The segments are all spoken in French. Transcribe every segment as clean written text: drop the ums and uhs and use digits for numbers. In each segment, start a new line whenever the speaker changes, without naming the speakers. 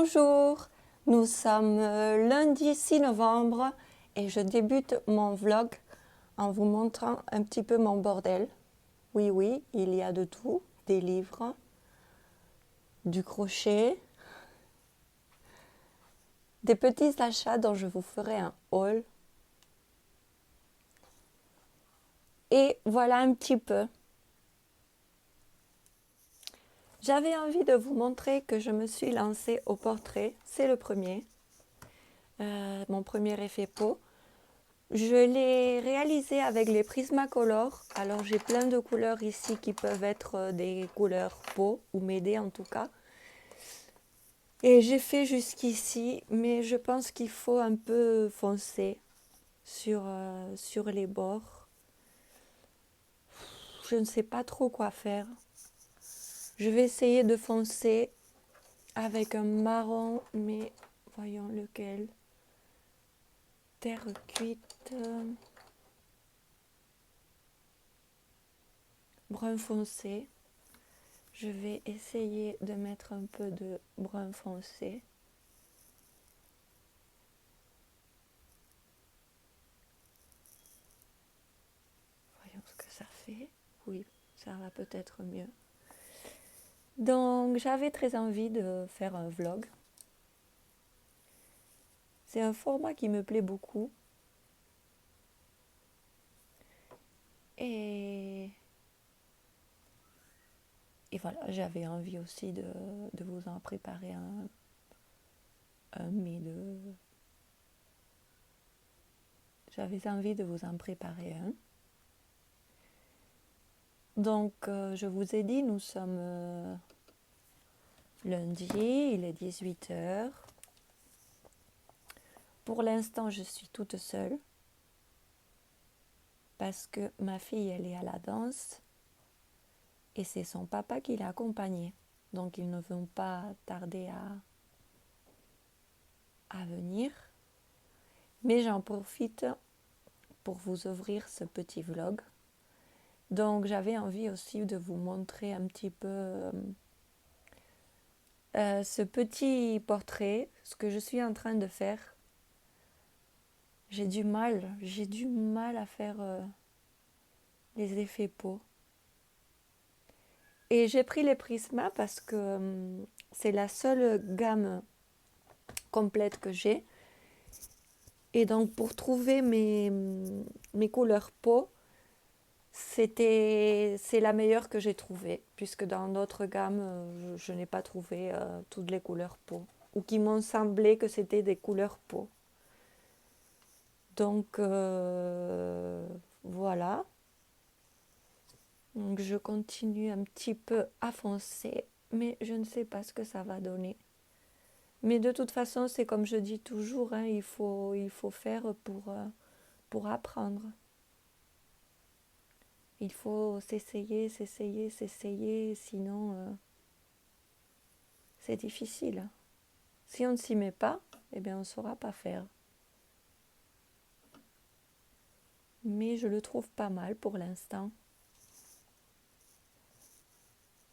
Bonjour, nous sommes lundi 6 novembre et je débute mon vlog en vous montrant un petit peu mon bordel. Oui, oui, il y a de tout, des livres, du crochet, des petits achats dont je vous ferai un haul. Et voilà un petit peu. J'avais envie de vous montrer que je me suis lancée au portrait. C'est le premier, mon premier effet peau. Je l'ai réalisé avec les Prismacolor. Alors j'ai plein de couleurs ici qui peuvent être des couleurs peau ou m'aider en tout cas. Et j'ai fait jusqu'ici, mais je pense qu'il faut un peu foncer sur les bords. Je ne sais pas trop quoi faire. Je vais essayer de foncer avec un marron, mais voyons lequel. Terre cuite. Brun foncé. Je vais essayer de mettre un peu de brun foncé. Voyons ce que ça fait. Oui, ça va peut-être mieux. Donc, j'avais très envie de faire un vlog. C'est un format qui me plaît beaucoup. Et voilà, j'avais envie aussi de vous en préparer mais j'avais envie de vous en préparer un. Donc, je vous ai dit, nous sommes lundi, il est 18h. Pour l'instant, je suis toute seule parce que ma fille, elle est à la danse et c'est son papa qui l'a accompagnée. Donc, ils ne vont pas tarder à venir. Mais j'en profite pour vous ouvrir ce petit vlog. Donc, j'avais envie aussi de vous montrer un petit peu ce petit portrait, ce que je suis en train de faire. J'ai du mal à faire les effets peau. Et j'ai pris les Prisma parce que c'est la seule gamme complète que j'ai. Et donc pour trouver mes couleurs peau, c'est la meilleure que j'ai trouvée. Puisque dans d'autres gammes, je n'ai pas trouvé toutes les couleurs peau. Ou qui m'ont semblé que c'était des couleurs peau. Donc voilà. Donc je continue un petit peu à foncer. Mais je ne sais pas ce que ça va donner. Mais de toute façon, c'est comme je dis toujours, hein, il faut faire pour apprendre. Il faut s'essayer, sinon c'est difficile. Si on ne s'y met pas, eh bien on ne saura pas faire. Mais je le trouve pas mal pour l'instant.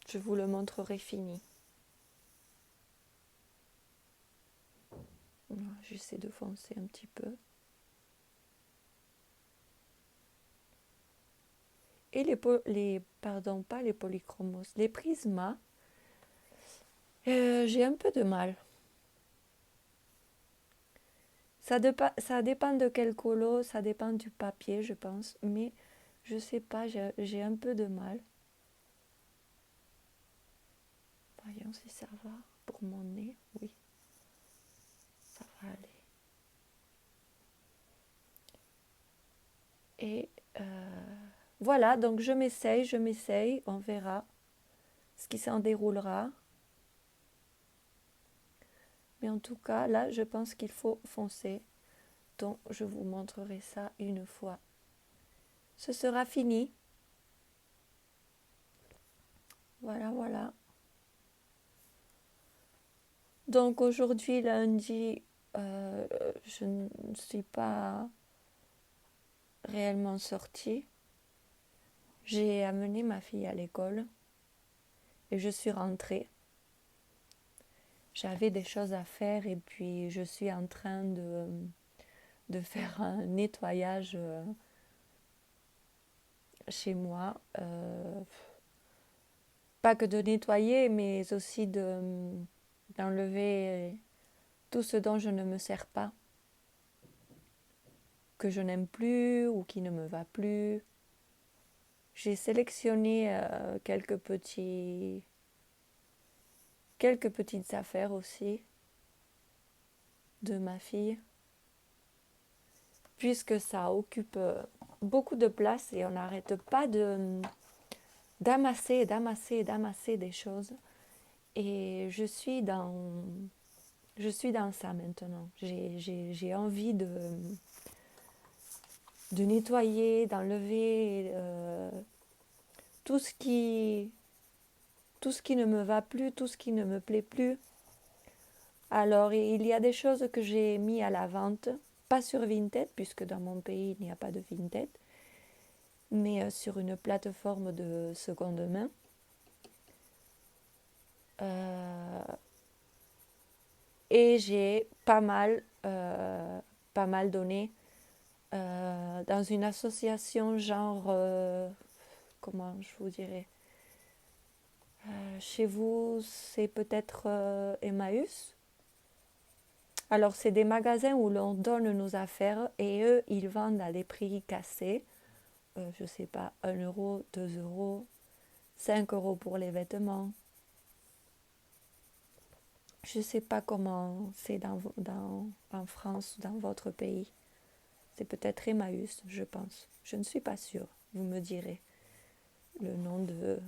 Je vous le montrerai fini. J'essaie de foncer un petit peu. Et pardon, pas les polychromos, les prismas, j'ai un peu de mal. Ça dépend de quel colo, ça dépend du papier, je pense. Mais je sais pas, j'ai un peu de mal. Voyons si ça va pour mon nez. Oui, ça va aller. Et voilà, donc je m'essaye. On verra ce qui s'en déroulera. Mais en tout cas, là, je pense qu'il faut foncer. Donc, je vous montrerai ça une fois. Ce sera fini. Voilà, voilà. Donc, aujourd'hui, lundi, je ne suis pas réellement sortie. J'ai amené ma fille à l'école et je suis rentrée. j'avais des choses à faire et puis je suis en train de faire un nettoyage chez moi. Pas que de nettoyer, mais aussi d'enlever tout ce dont je ne me sers pas, que je n'aime plus ou qui ne me va plus. J'ai sélectionné quelques petites affaires aussi de ma fille, puisque ça occupe beaucoup de place et on n'arrête pas d'amasser, d'amasser, d'amasser des choses. Et je suis dans ça maintenant. J'ai envie de nettoyer, d'enlever tout ce qui ne me va plus, tout ce qui ne me plaît plus. Alors, il y a des choses que j'ai mis à la vente, pas sur Vinted, puisque dans mon pays, il n'y a pas de Vinted, mais sur une plateforme de seconde main. Et j'ai pas mal donné dans une association genre, comment je vous dirais, chez vous, c'est peut-être Emmaüs. Alors, c'est des magasins où l'on donne nos affaires et eux, ils vendent à des prix cassés. Je ne sais pas, 1 euro, 2 euros, 5 euros pour les vêtements. Je ne sais pas comment c'est en France, dans votre pays. C'est peut-être Emmaüs, je pense. Je ne suis pas sûre. Vous me direz le nom de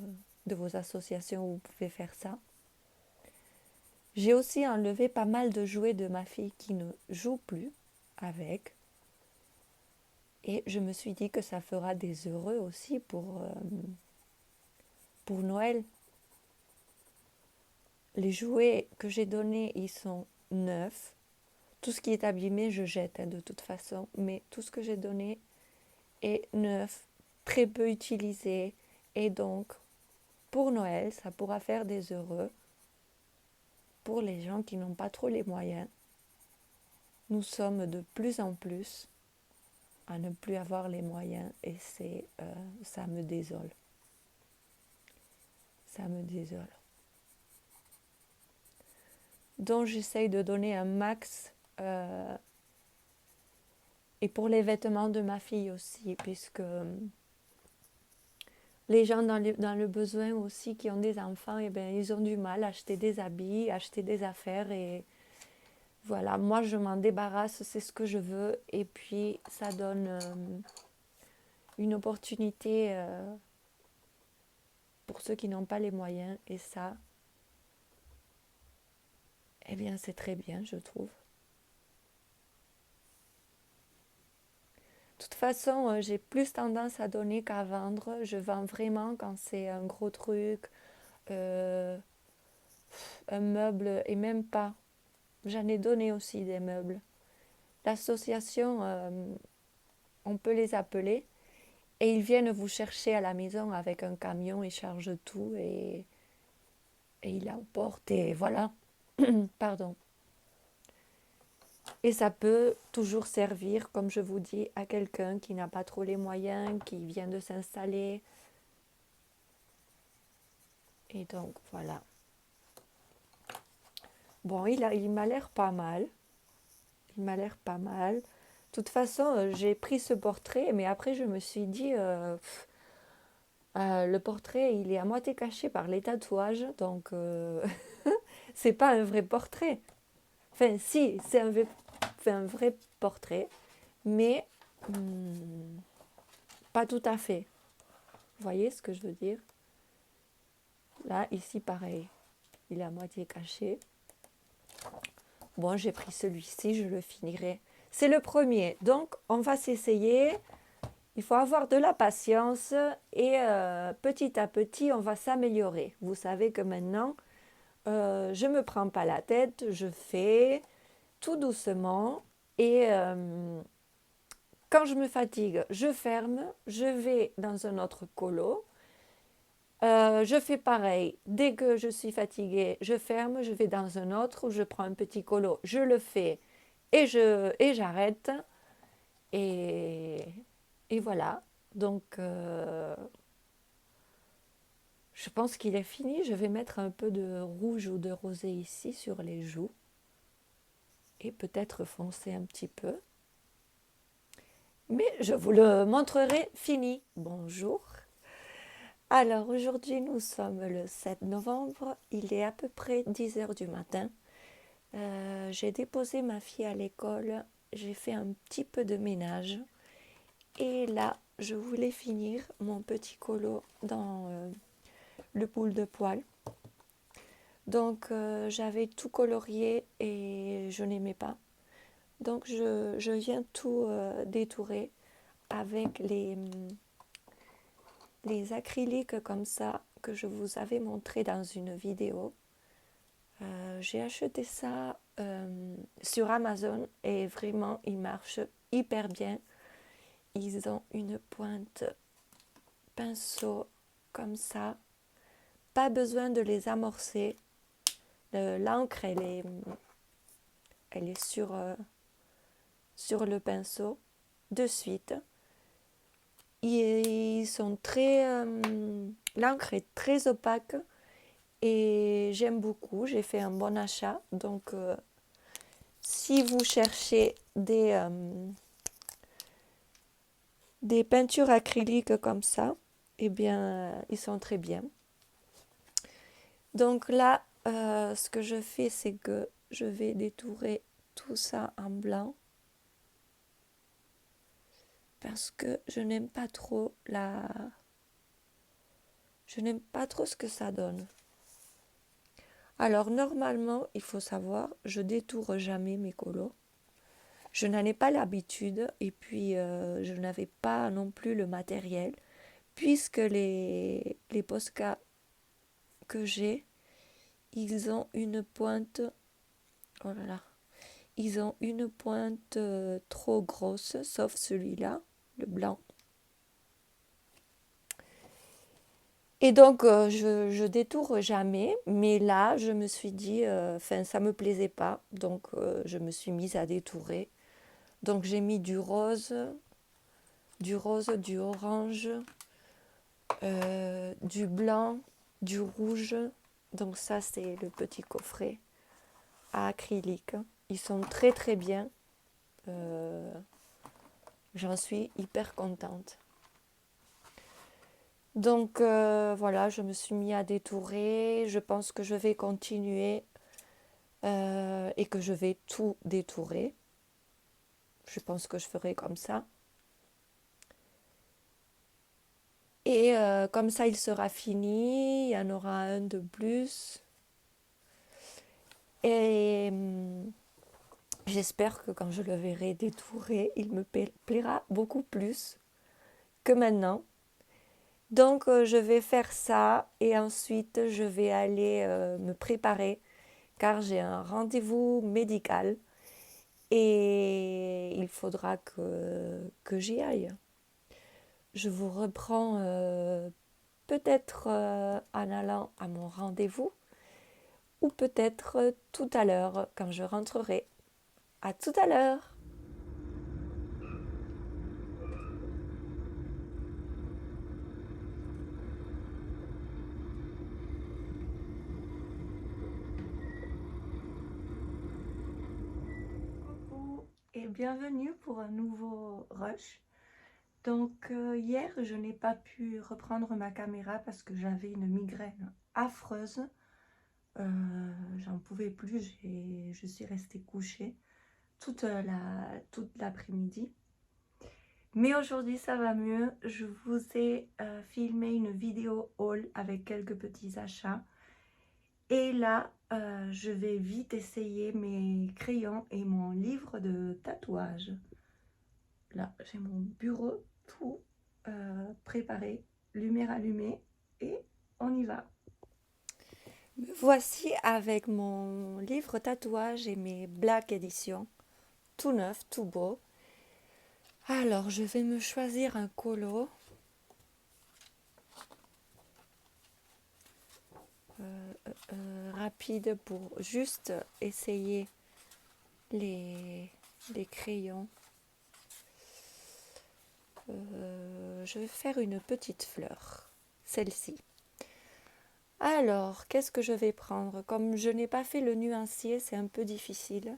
vos associations où vous pouvez faire ça. J'ai aussi enlevé pas mal de jouets de ma fille qui ne joue plus avec. Et je me suis dit que ça fera des heureux aussi pour Noël. Les jouets que j'ai donnés, ils sont neufs. Tout ce qui est abîmé, je jette de toute façon. Mais tout ce que j'ai donné est neuf, très peu utilisé. Et donc, pour Noël, ça pourra faire des heureux pour les gens qui n'ont pas trop les moyens. Nous sommes de plus en plus à ne plus avoir les moyens et ça me désole. Ça me désole. Donc j'essaye de donner un max et pour les vêtements de ma fille aussi, puisque les gens dans le besoin aussi qui ont des enfants, eh bien, ils ont du mal à acheter des habits, acheter des affaires et voilà, moi je m'en débarrasse, c'est ce que je veux et puis ça donne une opportunité pour ceux qui n'ont pas les moyens et ça, eh bien c'est très bien je trouve. De toute façon, j'ai plus tendance à donner qu'à vendre. Je vends vraiment quand c'est un gros truc, euh, un meuble et même pas. J'en ai donné aussi des meubles. L'association, on peut les appeler et ils viennent vous chercher à la maison avec un camion, ils chargent tout et ils l'emportent et voilà. Pardon. Et ça peut toujours servir, comme je vous dis, à quelqu'un qui n'a pas trop les moyens, qui vient de s'installer. Et donc, voilà. Bon, il m'a l'air pas mal. Il m'a l'air pas mal. De toute façon, j'ai pris ce portrait, mais après, je me suis dit, le portrait, il est à moitié caché par les tatouages, donc c'est pas un vrai portrait. Enfin, si, c'est un vrai portrait, mais pas tout à fait. Vous voyez ce que je veux dire? Là, ici, pareil. Il est à moitié caché. Bon, j'ai pris celui-ci, je le finirai. C'est le premier, donc on va s'essayer. Il faut avoir de la patience et petit à petit, on va s'améliorer. Vous savez que maintenant, je ne me prends pas la tête, je fais tout doucement et quand je me fatigue, je ferme, je vais dans un autre colo Je fais pareil. Dès que je suis fatiguée, je ferme, je vais dans un autre où je prends un petit colo, je le fais et j'arrête. Et, et voilà. Donc, je pense qu'il est fini. Je vais mettre un peu de rouge ou de rosé ici sur les joues et peut-être foncer un petit peu. Mais je vous le montrerai fini. Bonjour. Alors aujourd'hui nous sommes le 7 novembre, il est à peu près 10 heures du matin. J'ai déposé ma fille à l'école, j'ai fait un petit peu de ménage et là je voulais finir mon petit colo dans le boule de poil. Donc j'avais tout colorié et je n'aimais pas. Donc je viens tout détourer avec les acryliques comme ça que je vous avais montré dans une vidéo. J'ai acheté ça sur Amazon et vraiment ils marchent hyper bien. Ils ont une pointe pinceau comme ça. Pas besoin de les amorcer. L'encre elle est sur le pinceau de suite. Ils sont l'encre est très opaque et j'aime beaucoup. J'ai fait un bon achat. Donc, si vous cherchez des peintures acryliques comme ça, eh bien, ils sont très bien. Donc là, ce que je fais, c'est que je vais détourer tout ça en blanc parce que je n'aime pas trop je n'aime pas trop ce que ça donne. Alors normalement, il faut savoir, je détourne jamais mes colos. Je n'en ai pas l'habitude et puis je n'avais pas non plus le matériel puisque les Posca que j'ai, ils ont une pointe, oh là là, ils ont une pointe trop grosse, sauf celui-là, le blanc. Et donc, je détourne jamais, mais là, je me suis dit, ça me plaisait pas, donc je me suis mise à détourer. Donc, j'ai mis du rose, du orange, du blanc, du rouge. Donc, ça, c'est le petit coffret à acrylique. Ils sont très, très bien. J'en suis hyper contente. Donc voilà, je me suis mis à détourer. Je pense que je vais continuer et que je vais tout détourer. Je pense que je ferai comme ça. Et comme ça, il sera fini. Il y en aura un de plus. Et j'espère que quand je le verrai détouré, il me plaira beaucoup plus que maintenant. Donc je vais faire ça et ensuite je vais aller me préparer car j'ai un rendez-vous médical et il faudra que j'y aille. Je vous reprends peut-être en allant à mon rendez-vous ou peut-être tout à l'heure quand je rentrerai. À tout à l'heure! Coucou et bienvenue pour un nouveau rush. Donc hier, je n'ai pas pu reprendre ma caméra parce que j'avais une migraine affreuse. J'en pouvais plus, je suis restée couchée toute l'après-midi. Mais aujourd'hui, ça va mieux. Je vous ai filmé une vidéo haul avec quelques petits achats. Et là, je vais vite essayer mes crayons et mon livre de tatouage. Là, j'ai mon bureau tout préparé, lumière allumée et on y va. Me voici avec mon livre tatouage et mes Black Edition, tout neuf, tout beau. Alors, je vais me choisir un colo. rapide pour juste essayer les crayons. Je vais faire une petite fleur, celle-ci. Alors, qu'est-ce que je vais prendre? Comme je n'ai pas fait le nuancier, c'est un peu difficile.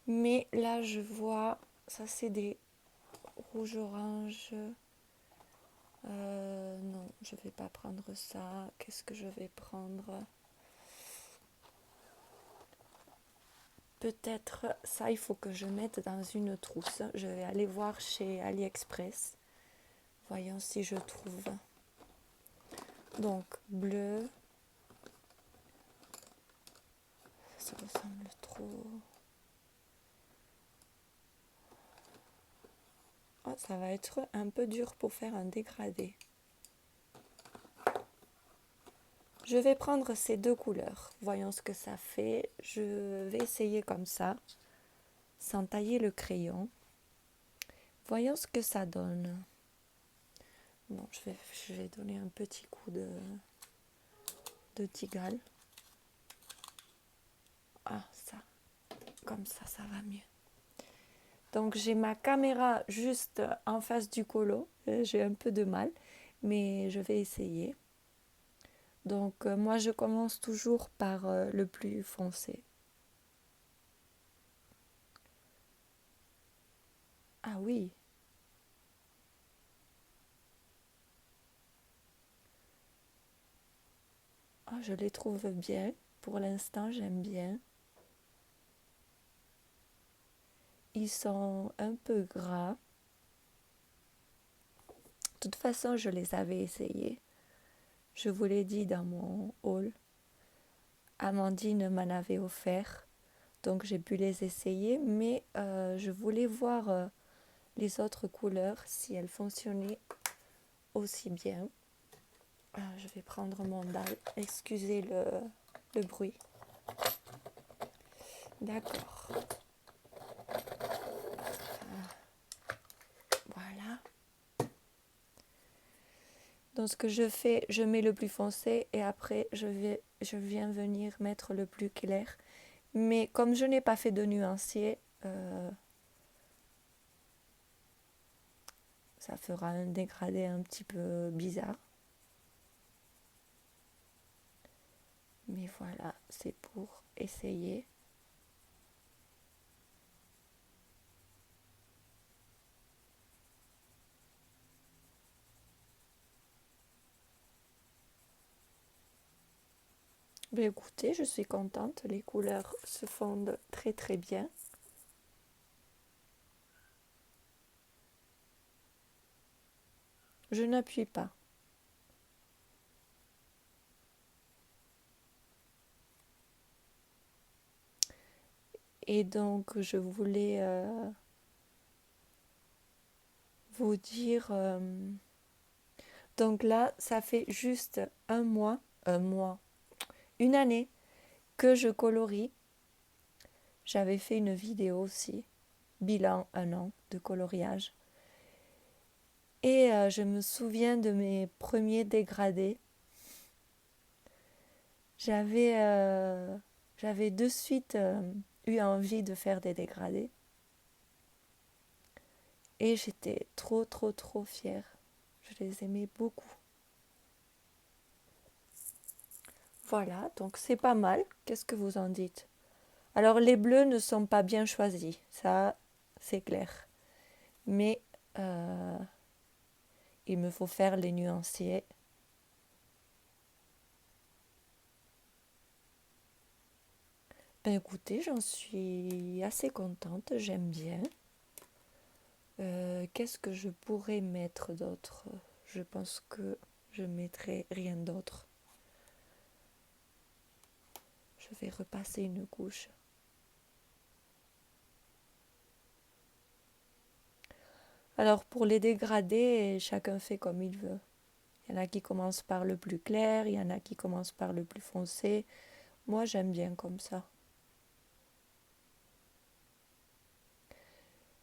Mais là, je vois, ça c'est des rouges orange. Non, je vais pas prendre ça. Qu'est-ce que je vais prendre? Peut-être ça, il faut que je mette dans une trousse. Je vais aller voir chez AliExpress. Voyons si je trouve. Donc, bleu. Ça ressemble trop. Oh, ça va être un peu dur pour faire un dégradé. Je vais prendre ces deux couleurs. Voyons ce que ça fait. Je vais essayer comme ça, sans tailler le crayon. Voyons ce que ça donne. Bon, je vais donner un petit coup de Tigal. Ah, ça. Comme ça va mieux. Donc, j'ai ma caméra juste en face du colo. J'ai un peu de mal, mais je vais essayer. Donc, moi, je commence toujours par le plus foncé. Ah oui. Ah, je les trouve bien. Pour l'instant, j'aime bien. Ils sont un peu gras. De toute façon, je les avais essayés. Je vous l'ai dit dans mon haul. Amandine m'en avait offert. Donc, j'ai pu les essayer. Mais je voulais voir les autres couleurs, si elles fonctionnaient aussi bien. Je vais prendre mon dalle. Excusez le bruit. D'accord. Voilà. Donc ce que je fais, je mets le plus foncé et après je viens venir mettre le plus clair. Mais comme je n'ai pas fait de nuancier, ça fera un dégradé un petit peu bizarre. Mais voilà, c'est pour essayer. Mais écoutez, je suis contente, les couleurs se fondent très très bien. Je n'appuie pas. Et donc, je voulais vous dire... donc là, ça fait juste un mois, une année que je colorie. J'avais fait une vidéo aussi, bilan 1 an de coloriage. Et je me souviens de mes premiers dégradés. J'avais de suite eu envie de faire des dégradés. Et j'étais trop fière. Je les aimais beaucoup. Voilà, donc c'est pas mal. Qu'est-ce que vous en dites? Alors les bleus ne sont pas bien choisis, ça c'est clair. Mais il me faut faire les nuanciers. Ben écoutez, j'en suis assez contente, j'aime bien. Qu'est-ce que je pourrais mettre d'autre? Je pense que je mettrai rien d'autre. Je vais repasser une couche. Alors pour les dégradés, chacun fait comme il veut. Il y en a qui commencent par le plus clair, il y en a qui commencent par le plus foncé. Moi j'aime bien comme ça.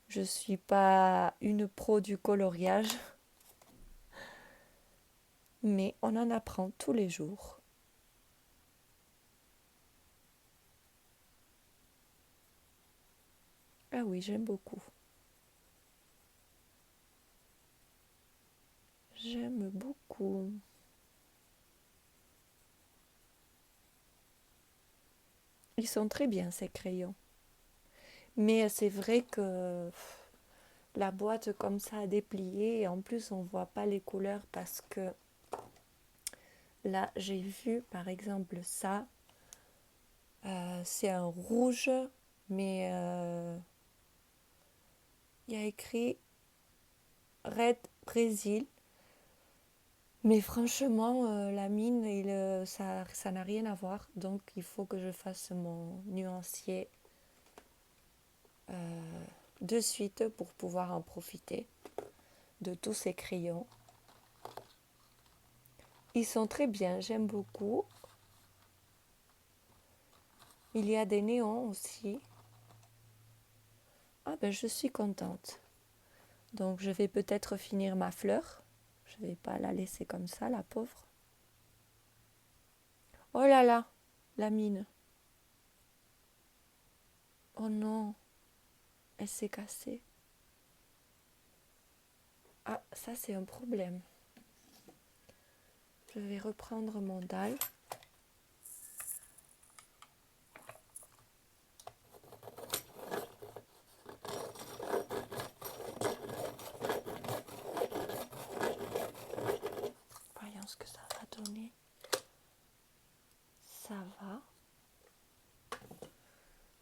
Je suis pas une pro du coloriage, mais on en apprend tous les jours. oui, j'aime beaucoup. J'aime beaucoup. Ils sont très bien ces crayons. Mais c'est vrai que la boîte comme ça à déplier, et en plus on voit pas les couleurs parce que là j'ai vu par exemple ça, c'est un rouge, mais il y a écrit Red Brésil. Mais franchement, la mine, ça n'a rien à voir. Donc, il faut que je fasse mon nuancier de suite pour pouvoir en profiter de tous ces crayons. Ils sont très bien, j'aime beaucoup. Il y a des néons aussi. Ah ben, je suis contente. Donc, je vais peut-être finir ma fleur. Je ne vais pas la laisser comme ça, la pauvre. Oh là là, la mine. Oh non, elle s'est cassée. Ah, ça c'est un problème. Je vais reprendre mon dalle. Voyons ce que ça va donner. Ça va.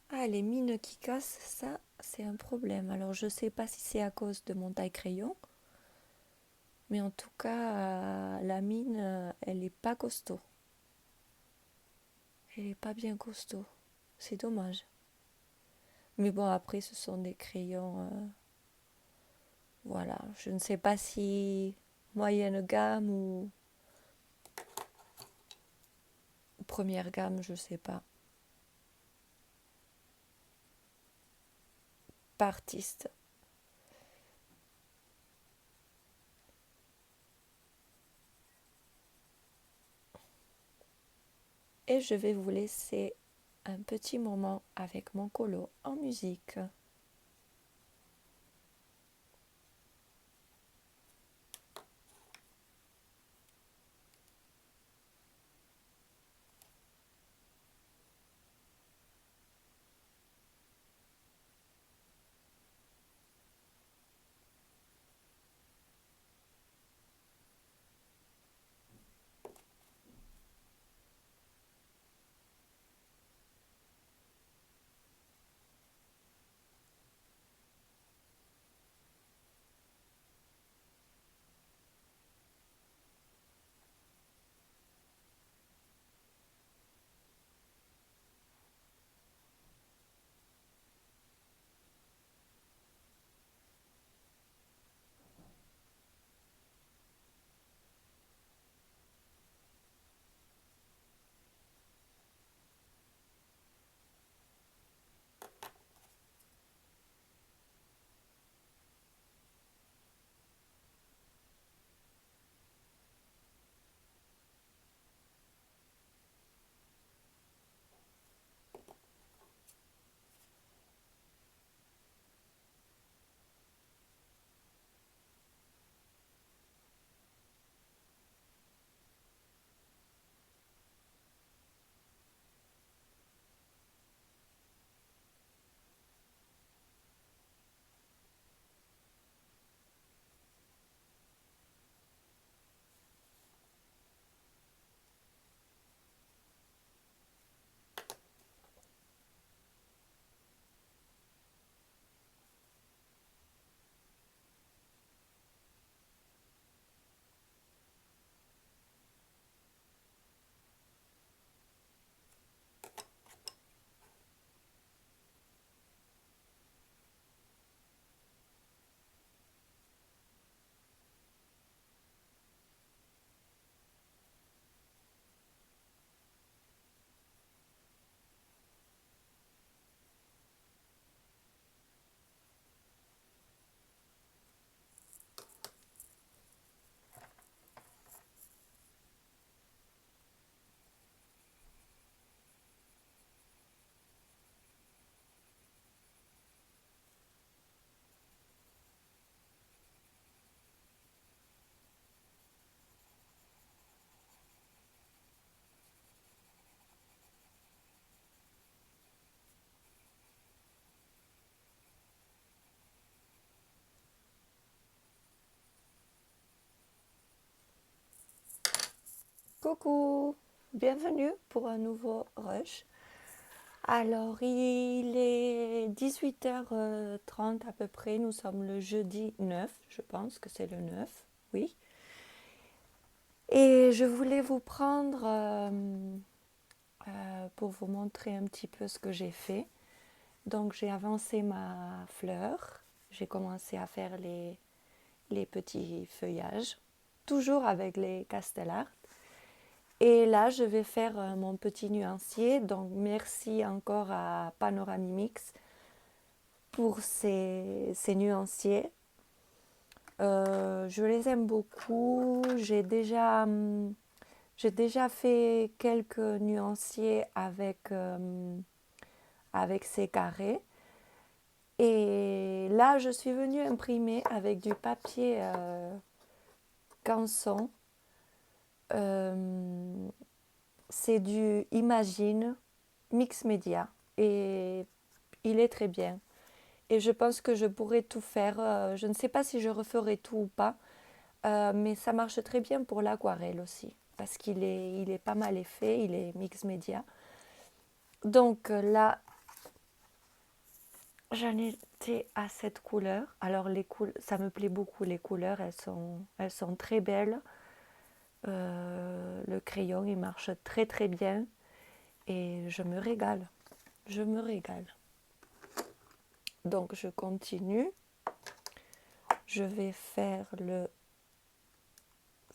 Ah, les mines qui cassent, ça, c'est un problème. Alors, je ne sais pas si c'est à cause de mon taille-crayon, mais en tout cas, la mine, elle n'est pas costaud. Elle n'est pas bien costaud. C'est dommage. Mais bon, après, ce sont des crayons. Voilà. Je ne sais pas si moyenne gamme ou première gamme, je ne sais pas. Pas artiste. Et je vais vous laisser un petit moment avec mon colo en musique. Coucou, bienvenue pour un nouveau rush. Alors, il est 18h30 à peu près, nous sommes le jeudi 9, je pense que c'est le 9, oui. Et je voulais vous prendre pour vous montrer un petit peu ce que j'ai fait. Donc, j'ai avancé ma fleur, j'ai commencé à faire les petits feuillages, toujours avec les Castellart. Et là, je vais faire mon petit nuancier. Donc, merci encore à Panoramimix pour ces nuanciers. Je les aime beaucoup. J'ai déjà fait quelques nuanciers avec ces carrés. Et là, je suis venue imprimer avec du papier canson. C'est du Imagine Mix Media et il est très bien. Et je pense que je pourrais tout faire. Je ne sais pas si je referai tout ou pas, mais ça marche très bien pour l'aquarelle aussi, parce il est pas mal fait, il est Mix Media. Donc là, j'en étais à cette couleur. Alors ça me plaît beaucoup, les couleurs, elles sont très belles. Le crayon, il marche très très bien et je me régale. Je me régale. Donc je continue. Je vais faire le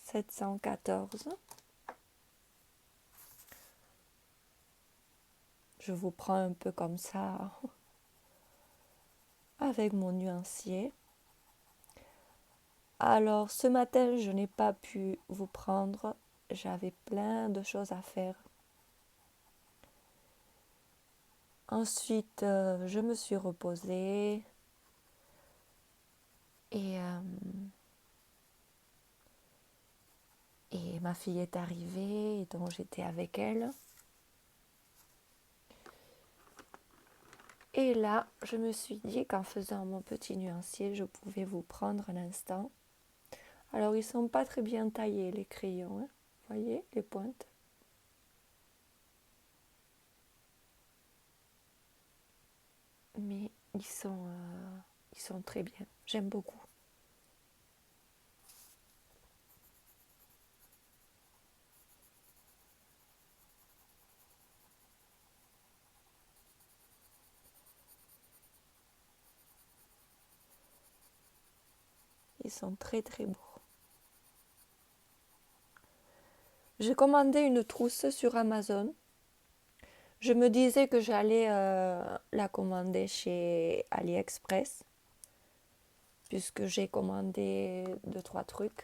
714. Je vous prends un peu comme ça avec mon nuancier. Alors ce matin, je n'ai pas pu vous prendre. J'avais plein de choses à faire. Ensuite, je me suis reposée. Et ma fille est arrivée, donc j'étais avec elle. Et là, je me suis dit qu'en faisant mon petit nuancier, je pouvais vous prendre un instant. Alors, ils ne sont pas très bien taillés, les crayons. Hein. Vous voyez, les pointes. Mais ils sont très bien. J'aime beaucoup. Ils sont très très beaux. J'ai commandé une trousse sur Amazon. Je me disais que j'allais la commander chez AliExpress, puisque j'ai commandé 2-3 trucs.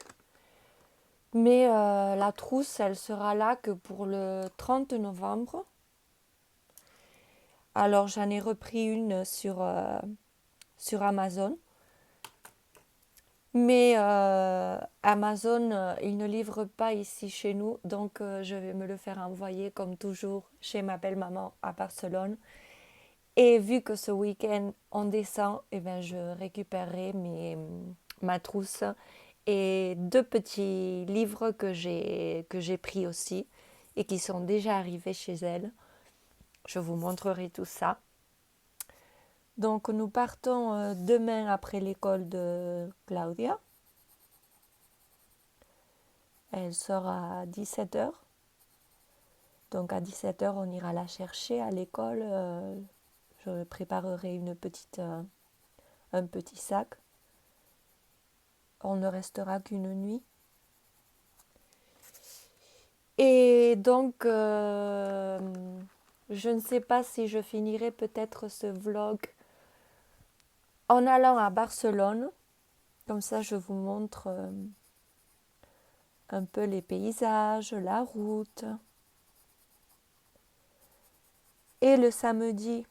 Mais la trousse, elle sera là que pour le 30 novembre. Alors j'en ai repris une sur Amazon. Mais Amazon, il ne livre pas ici chez nous. Donc je vais me le faire envoyer comme toujours chez ma belle-maman à Barcelone. Et vu que ce week-end on descend, eh ben, je récupérerai ma trousse et 2 petits livres que j'ai pris aussi et qui sont déjà arrivés chez elle. Je vous montrerai tout ça. Donc nous partons demain après l'école de Claudia. Elle sort à 17h. Donc à 17h, on ira la chercher à l'école. Je préparerai un petit sac. On ne restera qu'une nuit. Et donc, je ne sais pas si je finirai peut-être ce vlog en allant à Barcelone. Comme ça, je vous montre un peu les paysages, la route. Et le samedi,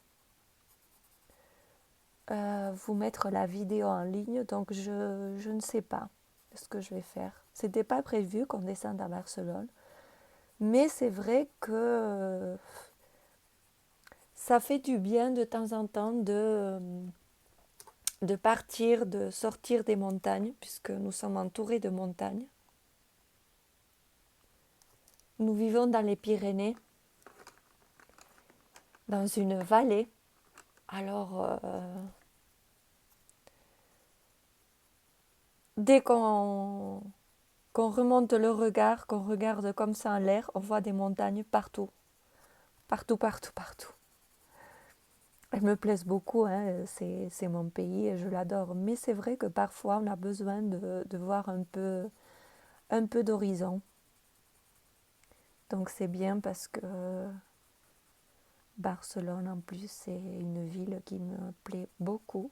vous mettre la vidéo en ligne. Donc, je ne sais pas ce que je vais faire. C'était pas prévu qu'on descende à Barcelone. Mais c'est vrai que ça fait du bien de temps en temps de partir, de sortir des montagnes, puisque nous sommes entourés de montagnes. nous vivons dans les Pyrénées, dans une vallée. Alors, dès qu'on remonte le regard, qu'on regarde comme ça en l'air, on voit des montagnes partout. Partout, partout, partout. Elles me plaisent beaucoup, hein, c'est mon pays et je l'adore. Mais c'est vrai que parfois on a besoin de voir un peu d'horizon. Donc c'est bien parce que Barcelone en plus c'est une ville qui me plaît beaucoup.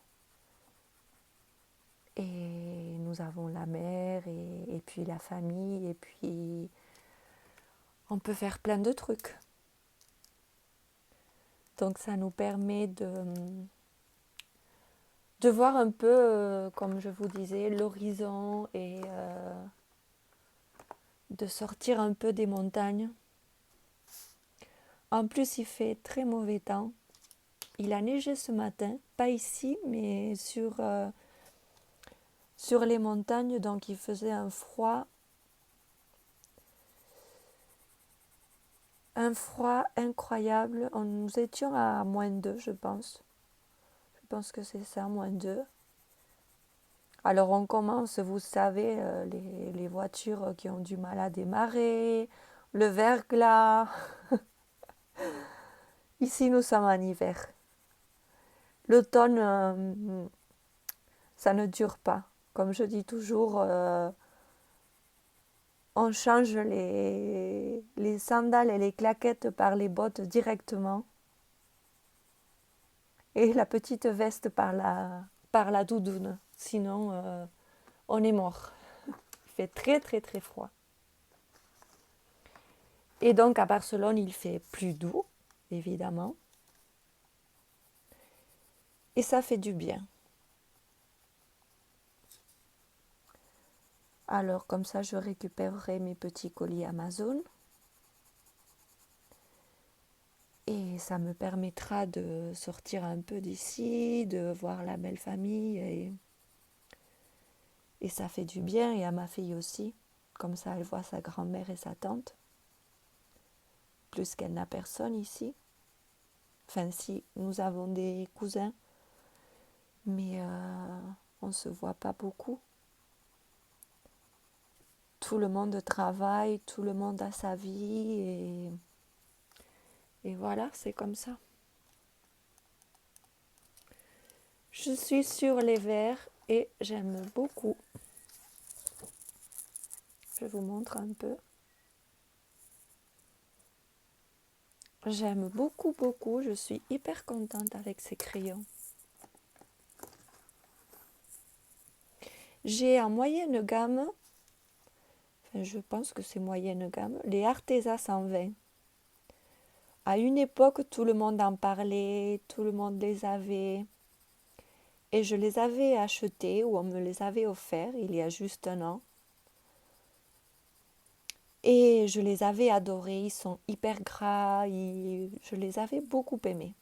Et nous avons la mer et puis la famille et puis on peut faire plein de trucs. Donc ça nous permet de voir un peu, comme je vous disais, l'horizon et de sortir un peu des montagnes. En plus, il fait très mauvais temps. Il a neigé ce matin, pas ici, mais sur les montagnes, donc il faisait un froid incroyable. Nous étions à -2, je pense. Je pense que c'est ça, -2. Alors on commence, vous savez, les voitures qui ont du mal à démarrer, le verglas. Ici, nous sommes en hiver. L'automne, ça ne dure pas. Comme je dis toujours, on change les sandales et les claquettes par les bottes directement. Et la petite veste par la doudoune. Sinon, on est mort. Il fait très très très froid. Et donc à Barcelone, il fait plus doux, évidemment. Et ça fait du bien. Alors comme ça, je récupérerai mes petits colis Amazon. Et ça me permettra de sortir un peu d'ici, de voir la belle famille. Et ça fait du bien, et à ma fille aussi. Comme ça, elle voit sa grand-mère et sa tante. Plus qu'elle n'a personne ici. Enfin, si, nous avons des cousins. Mais on ne se voit pas beaucoup. Tout le monde travaille, tout le monde a sa vie. Et voilà, c'est comme ça. Je suis sur les verres et j'aime beaucoup. Je vous montre un peu. J'aime beaucoup, beaucoup. Je suis hyper contente avec ces crayons. J'ai en moyenne gamme, enfin je pense que c'est moyenne gamme, les Arteza 120. À une époque, tout le monde en parlait, tout le monde les avait. Et je les avais achetés ou on me les avait offerts il y a juste un an. Et je les avais adorés, ils sont hyper gras, je les avais beaucoup aimés.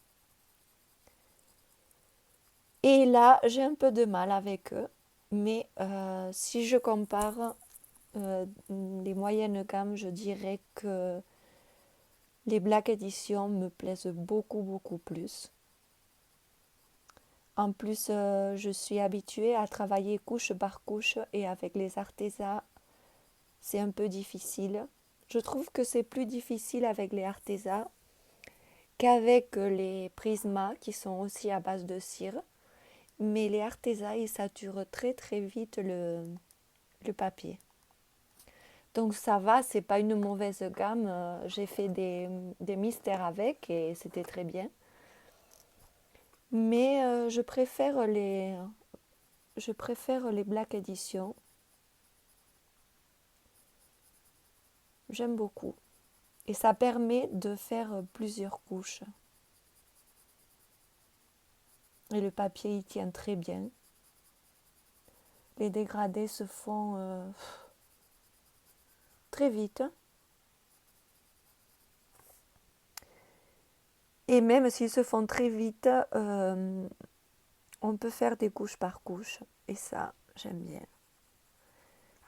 Et là, j'ai un peu de mal avec eux, mais si je compare les moyennes gammes, je dirais que les Black Edition me plaisent beaucoup, beaucoup plus. En plus, je suis habituée à travailler couche par couche et avec les Arteza, c'est un peu difficile. Je trouve que c'est plus difficile avec les Arteza qu'avec les Prisma qui sont aussi à base de cire. Mais les Arteza, ils saturent très très vite le papier. Donc ça va, c'est pas une mauvaise gamme. J'ai fait des mystères avec et c'était très bien. Mais je préfère les Black Edition. J'aime beaucoup. Et ça permet de faire plusieurs couches. Et le papier, il tient très bien. Les dégradés se font très vite. Et même s'ils se font très vite, on peut faire des couches par couche. Et ça, j'aime bien.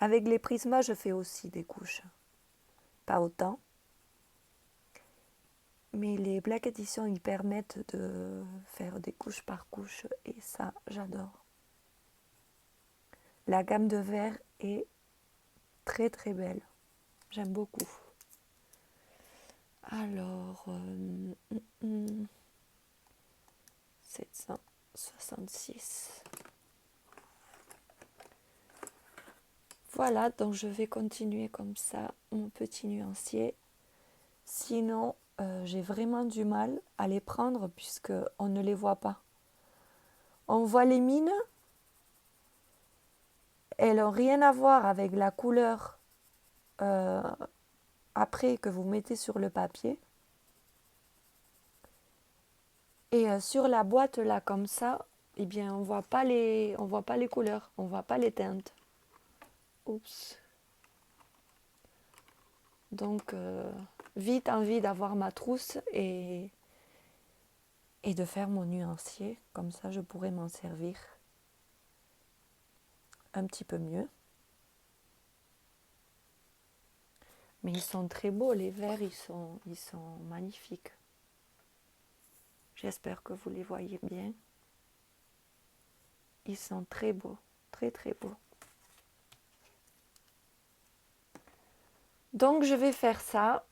Avec les prismas, je fais aussi des couches. Pas autant, Mais les Black Edition, ils permettent de faire des couches par couche et ça, j'adore. La gamme de verre est très très belle. J'aime beaucoup. Alors, 766. Voilà, donc je vais continuer comme ça mon petit nuancier. Sinon, j'ai vraiment du mal à les prendre puisque on ne les voit pas. On voit les mines, elles n'ont rien à voir avec la couleur après que vous mettez sur le papier. Et sur la boîte là comme ça, eh bien on voit pas les couleurs, on voit pas les teintes. Oups. Donc vite envie d'avoir ma trousse et de faire mon nuancier, comme ça je pourrais m'en servir un petit peu mieux. Mais ils sont très beaux, les verres, ils sont magnifiques. J'espère que vous les voyez bien. Ils sont très beaux, très très beaux. Donc je vais faire ça.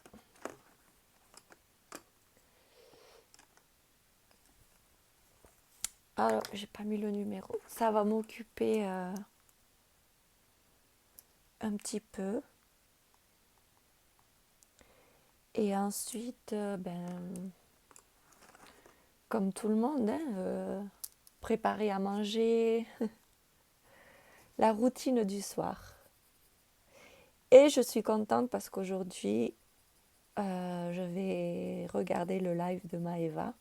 Alors, j'ai pas mis le numéro. Ça va m'occuper un petit peu. Et ensuite, comme tout le monde, hein, préparer à manger, la routine du soir. Et je suis contente parce qu'aujourd'hui, je vais regarder le live de Maeva,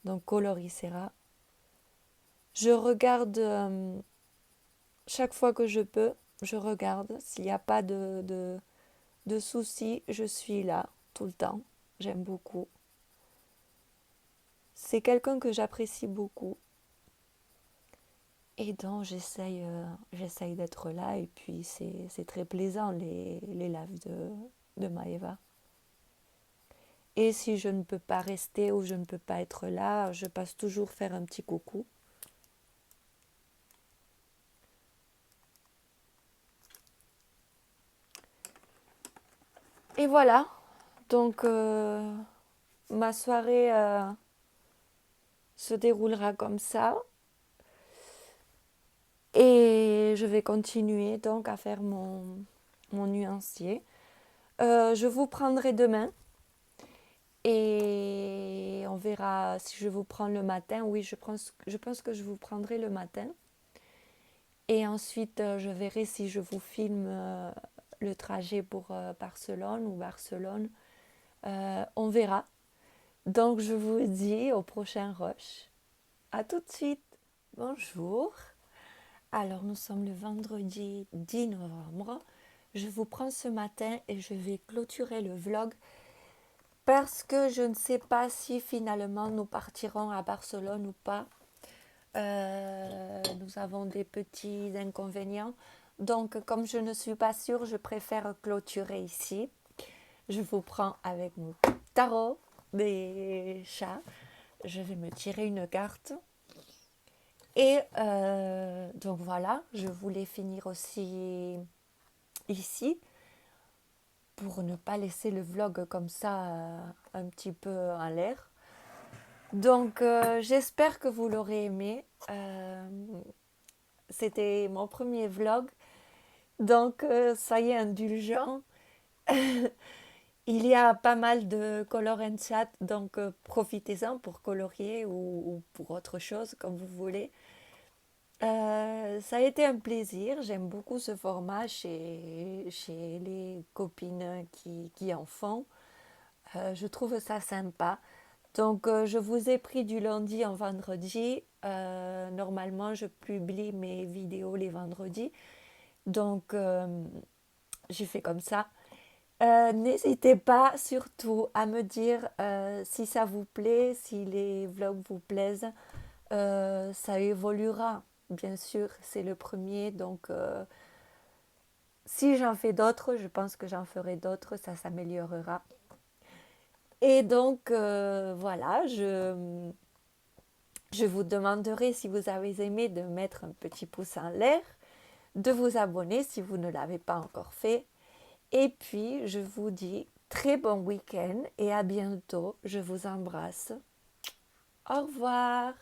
donc Coloricera. Je regarde chaque fois que je peux, je regarde. S'il n'y a pas de soucis, je suis là tout le temps. J'aime beaucoup. C'est quelqu'un que j'apprécie beaucoup. Et donc j'essaye d'être là et puis c'est très plaisant les lives de Maeva. Et si je ne peux pas rester ou je ne peux pas être là, je passe toujours faire un petit coucou. Et voilà, donc ma soirée se déroulera comme ça. Et je vais continuer donc à faire mon nuancier. Je vous prendrai demain. Et on verra si je vous prends le matin. Oui, je pense que je vous prendrai le matin. Et ensuite, je verrai si je vous filme le trajet pour Barcelone ou Barcelone. On verra. Donc, je vous dis au prochain rush. À tout de suite. Bonjour. Alors, nous sommes le vendredi 10 novembre. Je vous prends ce matin et je vais clôturer le vlog parce que je ne sais pas si finalement nous partirons à Barcelone ou pas. Nous avons des petits inconvénients. Donc, comme je ne suis pas sûre, je préfère clôturer ici. Je vous prends avec mon tarot des chats. Je vais me tirer une carte. Et donc voilà, je voulais finir aussi ici pour ne pas laisser le vlog comme ça un petit peu en l'air. Donc j'espère que vous l'aurez aimé. C'était mon premier vlog, donc soyez indulgents. Il y a pas mal de color and chat, donc profitez-en pour colorier ou pour autre chose, comme vous voulez. Ça a été un plaisir, j'aime beaucoup ce format chez les copines qui en font. Je trouve ça sympa. Donc je vous ai pris du lundi en vendredi. Normalement je publie mes vidéos les vendredis. Donc j'ai fait comme ça. N'hésitez pas surtout à me dire si ça vous plaît, si les vlogs vous plaisent. Ça évoluera, bien sûr, c'est le premier. Donc si j'en fais d'autres, je pense que j'en ferai d'autres, ça s'améliorera. Et donc, voilà, je vous demanderai, si vous avez aimé, de mettre un petit pouce en l'air, de vous abonner si vous ne l'avez pas encore fait. Et puis, je vous dis très bon week-end et à bientôt. Je vous embrasse. Au revoir.